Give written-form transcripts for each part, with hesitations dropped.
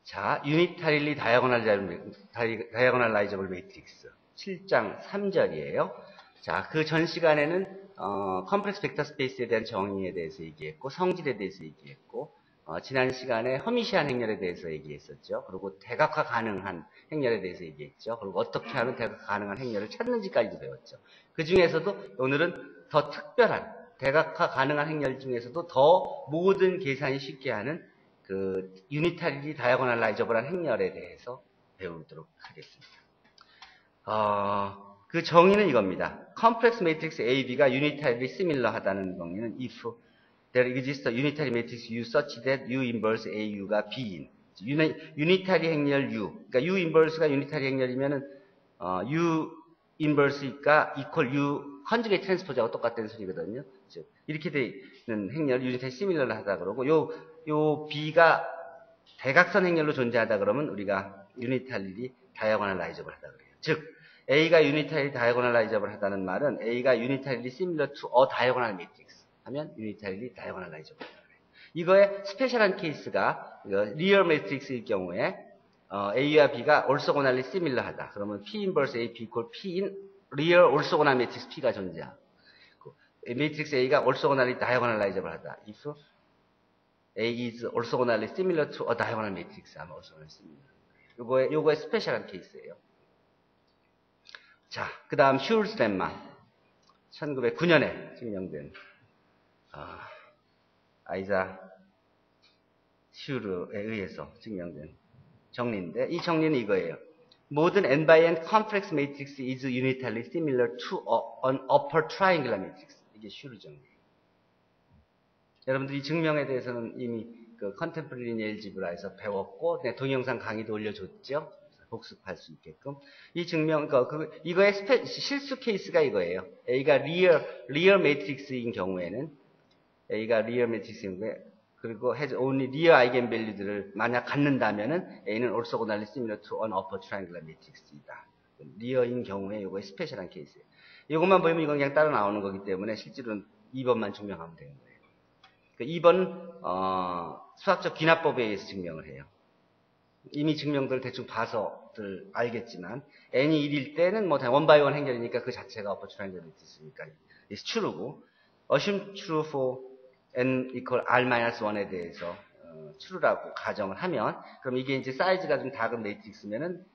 자, 유니타릴리 다이아고널라이저블 매트릭스 7장 3절이에요. 자, 그 전 시간에는 컴플렉스 벡터 스페이스에 대한 정의에 대해서 얘기했고, 성질에 대해서 얘기했고, 지난 시간에 허미시안 행렬에 대해서 얘기했었죠. 그리고 대각화 가능한 행렬에 대해서 얘기했죠. 그리고 어떻게 하면 대각화 가능한 행렬을 찾는지까지도 배웠죠. 그 중에서도 오늘은 더 특별한 대각화 가능한 행렬 중에서도 더 모든 계산이 쉽게 하는 그 유니타리 다이아고널라이저블한 행렬에 대해서 배우도록 하겠습니다. 그 정의는 이겁니다. 컴플렉스 매트릭스 AB가 유니타리리 시밀러하다는 정의는 if there exists a unitary matrix U such that U inverse AU가 B인 유니타리 행렬 U 그러니까 U inverse가 유니타리 행렬이면은 U inverse니까 equal U conjugate transpose하고 똑같다는 소리거든요. 즉 이렇게 되는 행렬 유니타리 시밀러하다 그러고 요 B가 대각선 행렬로 존재하다 그러면 우리가 유니타리 다이아고널라이저블 하다 그래요. 즉 A가 유니타리 다이아고널라이저블 하다는 말은 A가 유니타리 시밀러 투 어 다이아고널 매트릭스 하면 유니타리 다이아고널라이저블 하다 그래요. 이거의 스페셜한 케이스가 리얼 매트릭스일 경우에 A와 B가 올소고날리 시밀러하다. 그러면 P 인버스 AP 이퀄 P인 리얼 올소고날 매트릭스 P가 존재하고 매트릭스 A가 올소고날리 다이아고널라이저블 하다. If A is orthogonally similar to a diagonal matrix. 아마 orthogonally similar. 요거의 스페셜한 케이스예요. 자, 그 다음 슈울스 렘마 1909년에 증명된 아이자 슈르에 의해서 증명된 정리인데 이 정리는 이거예요. 모든 n by n complex matrix is unitarily similar to an upper triangular matrix. 이게 슈르 정리예요. 여러분들이 이 증명에 대해서는 이미 그 컨템포러리 리니어 엘지브라에서 배웠고 동영상 강의도 올려줬죠. 복습할 수 있게끔. 이 증명, 이거의 실수 케이스가 이거예요. A가 리얼 매트릭스인 경우에는 A가 리얼 매트릭스인 경우에 그리고 has only 리얼 아이겐 밸류들을 만약 갖는다면은 A는 orthogonally similar to an upper triangular matrix이다. 리얼인 경우에 이거의 스페셜한 케이스예요. 이것만 보면 이건 그냥 따라 나오는 거기 때문에 실제로는 2번만 증명하면 되는 거예요. 2번은 수학적 귀납법에 의해서 증명을 해요. 이미 증명들 대충 봐서들 알겠지만 n이 1일 때는 뭐 원바이원 행렬이니까 그 자체가 어퍼 트라이앵글 매트릭스니까 is true고 assume true for n equal r-1에 대해서 true라고 가정을 하면 그럼 이게 이제 사이즈가 좀 작은 매트릭스면은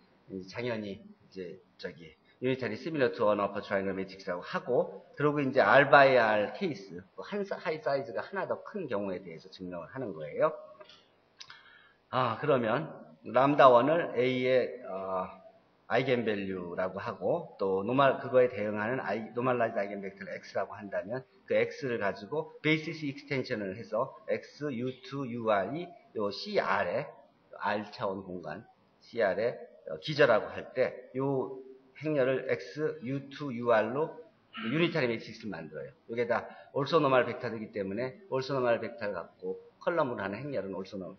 당연히 이제 유니타리 시밀러 투 언 어퍼 트라이앵글 매트릭스라고 하고 그리고 이제 R by R 케이스 하이 사이즈가 하나 더 큰 경우에 대해서 증명을 하는 거예요. 그러면 람다1을 A의 아이겐밸류라고 하고 또 그거에 대응하는 노멀라이즈 아이겐벡터를 X라고 한다면 그 X를 가지고 베이시스 익스텐션을 해서 X, U2, UR이 요 CR에 R 차원 공간 CR에 기저라고 할 때 요 행렬을 X, U2, UR로 유니타리 매트릭스를 만들어요. 이게 다 올소노멀 벡터이기 때문에 올소노멀 벡터를 갖고 컬럼으로 하는 행렬은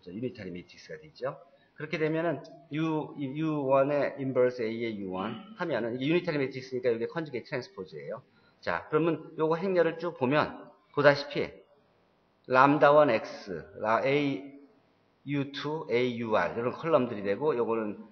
유니타리 매트릭스가 되죠. 그렇게 되면은 U1의 인버스 A의 U1 하면은 이게 유니타리 매트릭스니까 이게 컨주게이트 트랜스포즈예요. 자, 그러면 요거 행렬을 쭉 보면 보다시피 람다1 X, A U2, A UR 이런 컬럼들이 되고 요거는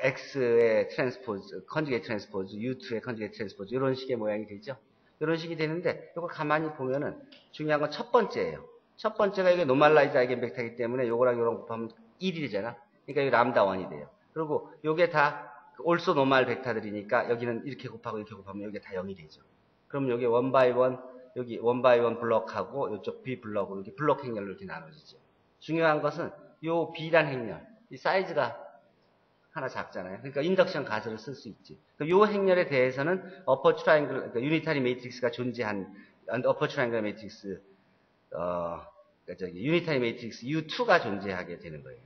X의 트랜스포즈, 컨주게이트 트랜스포즈, U2의 컨주게이트 트랜스포즈 이런 식의 모양이 되죠. 이런 식이 되는데 이거 가만히 보면은 중요한 건 첫 번째예요. 첫 번째가 이게 노멀라이즈 아이겐벡터이기 때문에 요거랑 요거랑 곱하면 1이 되잖아. 그러니까 이게 람다1이 돼요. 그리고 요게 다 올소 노멀 벡터들이니까 여기는 이렇게 곱하고 이렇게 곱하면 여기가 다 0이 되죠. 그럼 여기 원바이원 여기 원바이원 블럭하고 이쪽 B 블럭으로 이렇게 블럭 행렬로 이렇게 나눠지죠. 중요한 것은 요 B란 행렬 이 사이즈가 하나 작잖아요. 그러니까 인덕션 가설을 쓸 수 있지. 요 행렬에 대해서는 어퍼 트라이앵글, 그러니까 유니타리 매트릭스가 존재한 어퍼 트라이앵글 매트릭스, 유니타리 매트릭스 U2가 존재하게 되는 거예요.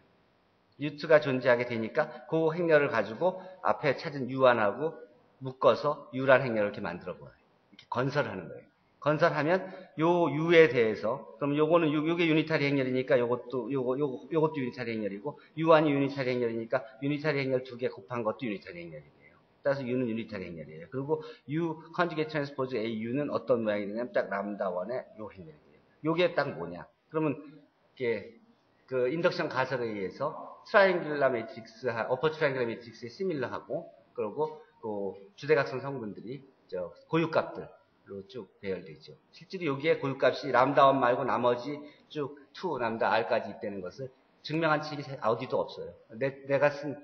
U2가 존재하게 되니까 그 행렬을 가지고 앞에 찾은 U1하고 묶어서 U란 행렬을 이렇게 만들어 보아요. 이렇게 건설을 하는 거예요. 건설하면 요 U에 대해서 그럼 요거는 요게 유니타리 행렬이니까 요것도 유니타리 행렬이고 U1이 유니타리 행렬이니까 유니타리 행렬 두 개 곱한 것도 유니타리 행렬이 돼요. 따라서 U는 유니타리 행렬이에요. 그리고 U 컨주게이트 트랜스포즈 AU는 어떤 모양이 되냐면 딱 람다1의 요 행렬이 돼요. 요게 딱 뭐냐? 그러면 이게 그 인덕션 가설에 의해서 트라이앵귤러 매트릭스, 어퍼 트라이앵귤러 매트릭스에 시밀러하고, 그리고 그 주대각선 성분들이 고유값들로 쭉 배열되죠. 실제로 여기에 고유값이 람다1 말고 나머지 쭉 2, 람다 r까지 있다는 것을 증명한 책이 어디도 없어요. 내가 쓴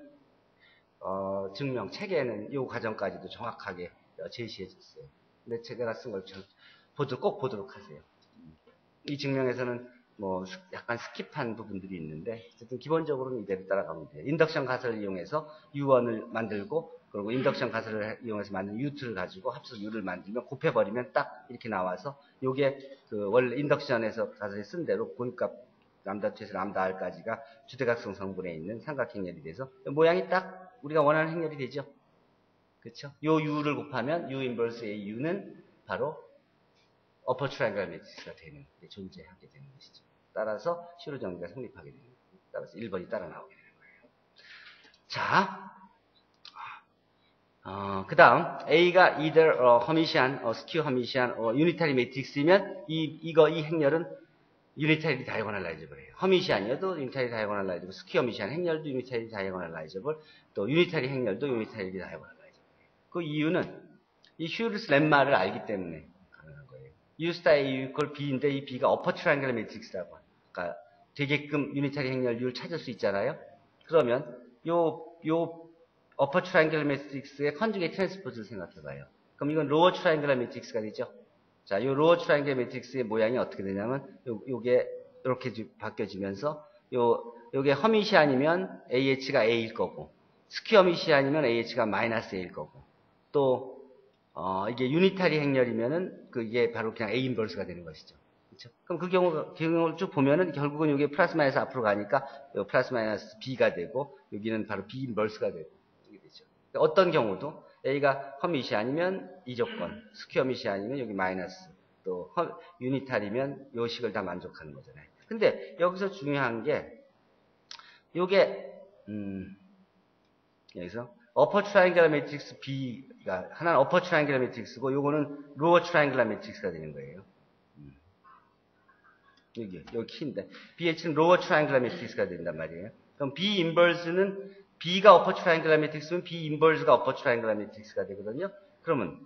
증명 책에는 이 과정까지도 정확하게 제시해줬어요. 근데 제가 쓴 걸 꼭 보도록 하세요. 이 증명에서는 뭐 약간 스킵한 부분들이 있는데 어쨌든 기본적으로는 이대로 따라가면 돼요. 인덕션 가설을 이용해서 U1을 만들고, 그리고 인덕션 가설을 이용해서 만든 U2를 가지고 합쳐서 U를 만들면 곱해버리면 딱 이렇게 나와서 요게 그 원래 인덕션에서 가설에 쓴 대로 고유값 람다2에서 람다 r까지가 주대각성 성분에 있는 삼각행렬이 돼서 모양이 딱 우리가 원하는 행렬이 되죠. 그렇죠? 요 U를 곱하면 U 인버스 A U는 바로 어퍼 트라이앵글 매트릭스가 되는, 존재하게 되는 것이죠. 따라서 슈르 정리가 성립하게 되는 거예요. 따라서 1번이 따라 나오게 되는 거예요. 자, 그 다음 A가 either 허미시안, 스큐 허미시안, 유니타리 매트릭스이면 이 행렬은 유니타리 다이고널 라이저블이에요. 허미시안이어도 유니타리 다이고널 라이저블, 스큐 허미시안 행렬도 유니타리 다이고널 라이저블, 또 유니타리 행렬도 유니타리 다이고널 라이저블. 그 이유는 이 슈르스 렘마를 알기 때문에 가능한 거예요. U 스타 A U 이퀄 B인데 이 B가 어퍼 트라이앵글 매트릭스라고, 그러니까 되게끔 유니타리 행렬 U를 찾을 수 있잖아요. 그러면 요 어퍼 트라이앵글 매트릭스의 컨주게이트 트랜스포즈를 생각해봐요. 그럼 이건 로어 트라이앵글 매트릭스가 되죠. 자, 요 로어 트라이앵글 매트릭스의 모양이 어떻게 되냐면 요게 이렇게 바뀌어지면서 요게 허미시안이면 AH가 A일 거고, 스퀘어 미시안이면 AH가 마이너스 A일 거고, 또 이게 유니타리 행렬이면은 이게 바로 그냥 A 인버스가 되는 것이죠. 그렇죠? 그럼 그 경우를 쭉 보면은 결국은 이게 플러스 마이너스 앞으로 가니까 플러스 마이너스 B가 되고, 여기는 바로 B 인버스가 되고, 이게 되죠. 어떤 경우도 A가 허미시 아니면 이 조건, 스퀘어 미시 아니면 여기 마이너스, 또 유니타리면 요 식을 다 만족하는 거잖아요. 근데 여기서 중요한 게 요게 여기서 어퍼 트라이앵글러 매트릭스 B가 하나는 어퍼 트라이앵글러 매트릭스고 요거는 로어 트라이앵글러 매트릭스가 되는 거예요. 여기 키인데 BH는 로어 트라이앵글러 매트릭스가 된단 말이에요. 그럼 B 인버스는 B가 어퍼 트라이앵글러 매트릭스면 B 인버스가 어퍼 트라이앵글러 매트릭스가 되거든요. 그러면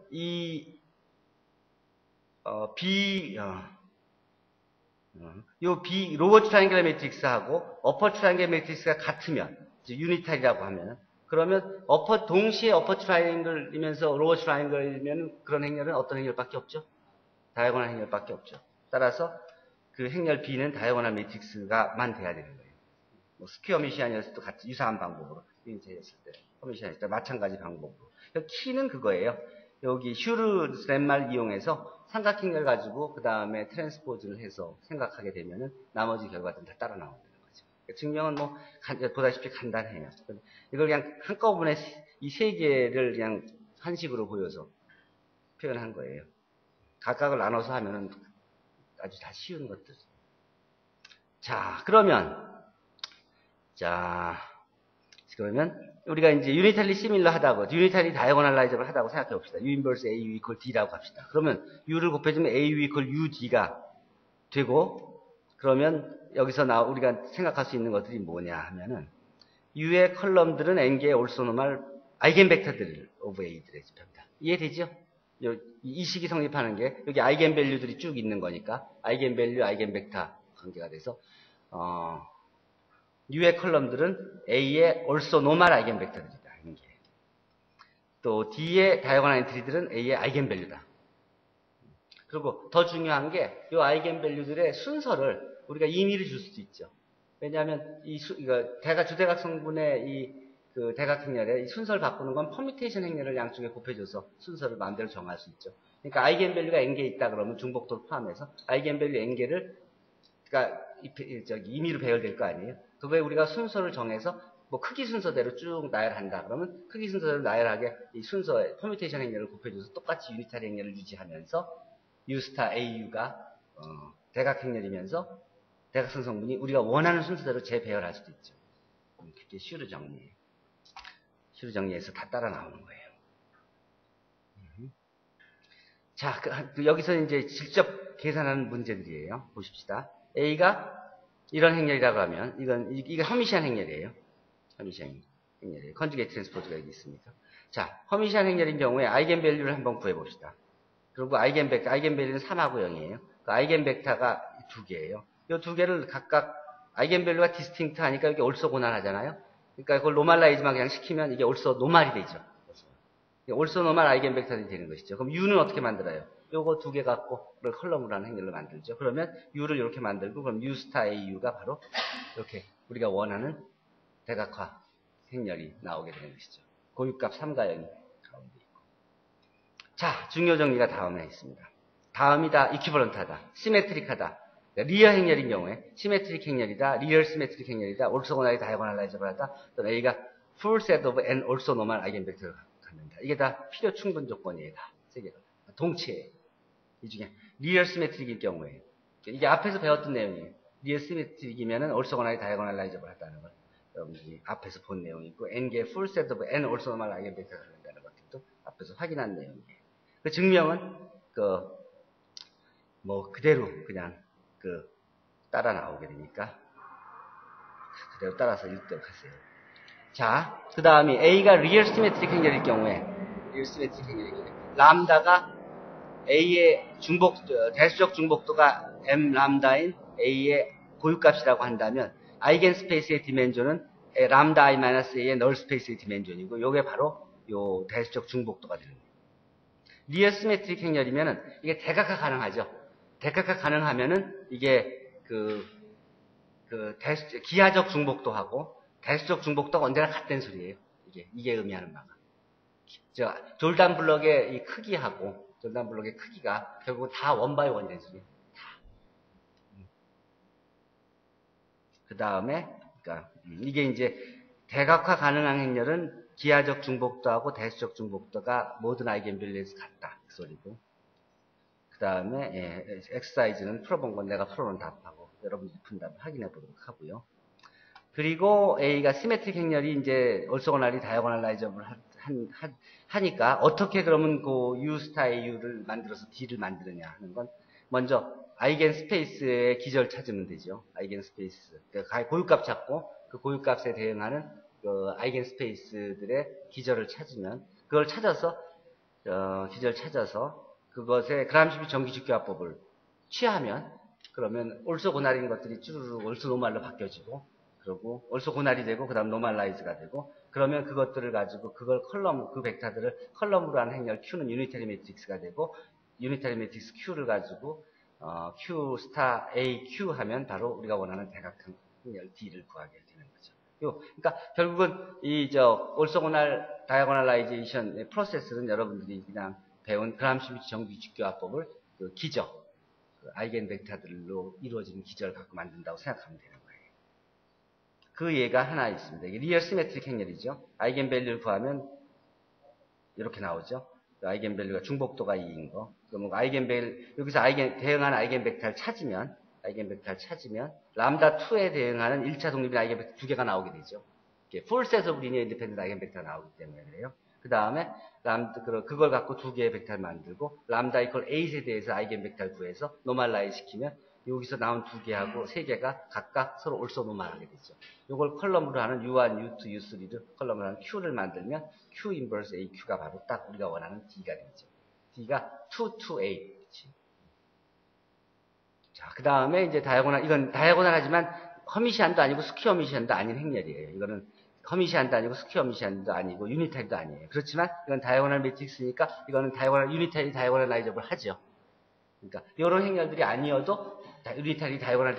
이 B 로어 트라이앵글 매트릭스하고 어퍼 트라이앵글 매트릭스가 같으면, 유니탈이라고 하면, 그러면 동시에 어퍼 트라이앵글이면서 로어 트라이앵글이면 그런 행렬은 어떤 행렬밖에 없죠? 다이아고널 행렬밖에 없죠. 따라서 그 행렬 B는 다이아고널 매트릭스가만 돼야 되는 거예요. 뭐 스퀘어 미시안이었을 때 같이 유사한 방법으로 인쇄했을 때, 허미시안이었을 때 마찬가지 방법으로. 키는 그거예요. 여기 슈르 렘말 이용해서 삼각형을 가지고 그 다음에 트랜스포즈를 해서 생각하게 되면은 나머지 결과들은 다 따라 나온다는 거죠. 증명은 뭐 보다시피 간단해요. 이걸 그냥 한꺼번에 이 세 개를 그냥 한식으로 보여서 표현한 거예요. 각각을 나눠서 하면은 아주 다 쉬운 것들. 자, 그러면 우리가 이제 유니탈리 시밀러 하다고, 유니탈리 다이고널라이저블 하다고 생각해 봅시다. U 인버스 A U 이퀄 D라고 합시다. 그러면 U를 곱해주면 A U 이퀄 U D가 되고, 그러면 여기서 우리가 생각할 수 있는 것들이 뭐냐 하면은 U의 컬럼들은 N개의 올소노말 아이겐벡터들 오브 A들의 집합이다. 이해되죠? 이 식이 성립하는 게 여기 아이겐밸류들이 쭉 있는 거니까 아이겐밸류, 아이겐벡터 관계가 돼서 U의 컬럼들은 A의 also normal 아이겐벡터들이다. 또 D의 다이아고널 엔트리들은 A의 아이겐밸류다. 그리고 더 중요한 게 이 아이겐밸류들의 순서를 우리가 임의로 줄 수도 있죠. 왜냐하면 주대각 성분의 그 대각 행렬의 이 순서를 바꾸는 건 퍼뮤테이션 행렬을 양쪽에 곱해줘서 순서를 마음대로 정할 수 있죠. 그러니까 아이겐밸류가 n개 있다 그러면 중복도를 포함해서 아이겐밸류 n개를 임의로 배열될 거 아니에요. 그거에 우리가 순서를 정해서 뭐 크기 순서대로 쭉 나열한다 그러면 크기 순서대로 나열하게 이 순서의 퍼뮤테이션 행렬을 곱해줘서 똑같이 유니타리 행렬을 유지하면서 U 스타 AU가 대각 행렬이면서 대각선 성분이 우리가 원하는 순서대로 재배열할 수도 있죠. 그게 슈르 정리예요. 슈르 정리에서 다 따라 나오는 거예요. 자, 여기서 이제 직접 행렬을 계산하는 문제들이에요. 보십시다. A가 이런 행렬이라고 하면 이게 허미시한 행렬이에요. 허미시한 행렬이에요. 컨주게이트 트랜스포즈가 여기 있으니까. 자, 허미시한 행렬인 경우에 아이겐밸류를 한번 구해봅시다. 그리고 아이겐밸류는 3하고 0이에요. 그 아이겐벡터가 두 개예요. 이 두 개를 각각 아이겐밸류가 디스팅트 하니까 이게 올소 고난하잖아요. 그러니까 그걸 노멀라이즈만 그냥 시키면 이게 올소 노멀이 되죠. 올소 노멀 아이겐벡터들이 되는 것이죠. 그럼 U는 어떻게 만들어요? 요거 두 개 갖고 그걸 컬럼으로 하는 행렬을 만들죠. 그러면 U를 이렇게 만들고 그럼 U 스타 AU가 바로 이렇게 우리가 원하는 대각화 행렬이 나오게 되는 것이죠. 고유값 3과 0이 가운데 있고. 자, 중요 정리가 다음에 있습니다. 다음이 다 이퀴버런트하다, 시메트릭하다. 리어 행렬인 경우에 시메트릭 행렬이다, 리얼 시메트릭 행렬이다, 올소고나리 다이아고널라이저블하다, 또는 A가 full set of n also normal 아이겐벡터를 갖는다. 이게 다 필요 충분 조건이에요. 다 세 개가 동치예요. 이 중에 리얼 시메트릭일 경우에 이게 앞에서 배웠던 내용이에요. 리얼 시메트릭이면은 올소고나리 다이아고널라이저블하다는 걸 여러분들이 앞에서 본 내용이고, n개 full set of n also normal 아이겐벡터를 갖는다는 것들도 앞에서 확인한 내용이에요. 그 증명은 그대로 그냥 따라 나오게 되니까 그대로 따라서 읽도록 하세요. 자, 그 다음이 A가 리얼 시메트릭 행렬일 경우에 람다가 A의 대수적 중복도가 M 람다인 A의 고유값이라고 한다면 아이겐 스페이스의 디멘전은 람다 I-A의 널 스페이스의 디멘전이고, 요게 바로 요 대수적 중복도가 되는 거예요. 리얼 시메트릭 행렬이면은 이게 대각화 가능하죠. 대각화 가능하면은 이게 기하적 중복도하고 대수적 중복도가 언제나 같다는 소리예요. 이게 의미하는 바가. 졸단 블럭의 이 크기하고 졸단 블럭의 크기가 결국 다 원바이 원이라는 소리예요. 그 다음에, 그러니까 이게 이제 대각화 가능한 행렬은 기하적 중복도하고 대수적 중복도가 모든 아이겐밸류에서 같다. 그 소리고. 그 다음에, 엑서사이즈는 풀어본 건 내가 풀어놓은 답하고 여러분들이 푼 답을 확인해 보도록 하고요. 그리고 A가 시메트릭 행렬이 이제 올소고날이 다이아고널라이저블 하니까 어떻게 그러면 그 U 스타 U를 만들어서 D를 만드느냐 하는 건 먼저 아이겐 스페이스의 기절 찾으면 되죠. 아이겐 스페이스. 그러니까 고유값 찾고 그 고유값에 대응하는 그 아이겐 스페이스들의 기절을 찾으면 그걸 찾아서 기절 찾아서 그것의 그람시비 정기집교화법을 취하면 그러면 올소고날인 것들이 쭈르륵 올소노말로 바뀌어지고, 그리고 올소고날이 되고 그 다음 노멀라이즈가 되고, 그러면 그것들을 가지고 그 벡터들을 컬럼으로 하는 행렬 Q는 유니터리 매트릭스가 되고, 유니터리 매트릭스 Q를 가지고 Q 스타 A Q 하면 바로 우리가 원하는 대각형 행렬 D를 구하게 되는 거죠. 그러니까 결국은 올소고날 다이아고널라이제이션 프로세스는 여러분들이 그냥 배운 그람시비치 정기집교화법을 기적, 아이겐 벡터들로 이루어지는 기적을 갖고 만든다고 생각하면 되는 거예요. 그 예가 하나 있습니다. 이게 리얼 시메트릭 행렬이죠. 아이겐 밸류를 구하면 이렇게 나오죠. 아이겐 밸류가 중복도가 2인 거. 그럼 여기서 대응하는 아이겐 벡터를 찾으면 람다 2에 대응하는 1차 독립인 아이겐 벡터 두 개가 나오게 되죠. 풀 셋 오브 리니어 인디펜던트 아이겐 벡터가 나오기 때문에 그래요. 그 다음에 그걸 갖고 두 개의 벡터를 만들고 람다 이퀄 8에 대해서 아이겐 벡터를 구해서 노멀라이즈 시키면 여기서 나온 두 개하고 세 개가 각각 서로 올소 노멀하게 되죠. 이걸 컬럼으로 하는 U1, U2, U3를 컬럼으로 하는 Q를 만들면 Q 인버스 AQ가 바로 딱 우리가 원하는 D가 되죠. D가 2 to 8. 자, 그 다음에 이제 이건 다이아고널 하지만 허미시안도 아니고 스퀘어 허미시안도 아닌 행렬이에요. 이거는 허미시안도 아니고 스퀘어 허미시안도 아니고 유니타리도 아니에요. 그렇지만 이건 다이아고널 매트릭스니까 이거는 유니타리 다이아고널라이저블 하죠. 그러니까 이런 행렬들이 아니어도 유니타리 다이아고널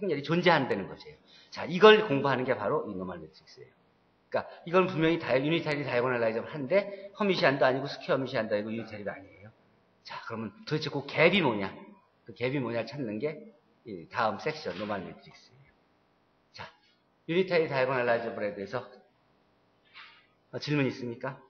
행렬이 존재한다는 거죠. 자, 이걸 공부하는 게 바로 이 노멀 매트릭스예요. 그러니까 이건 분명히 유니타리 다이아고널라이저블 한데 허미시안도 아니고 스퀘어 허미시안도 아니고 유니타리도 아니에요. 자, 그러면 도대체 그 갭이 뭐냐? 그 갭이 뭐냐를 찾는 게 이 다음 섹션 노멀 매트릭스예요. 자, 유니타리 다이아고널라이저블에 대해서 질문 있습니까?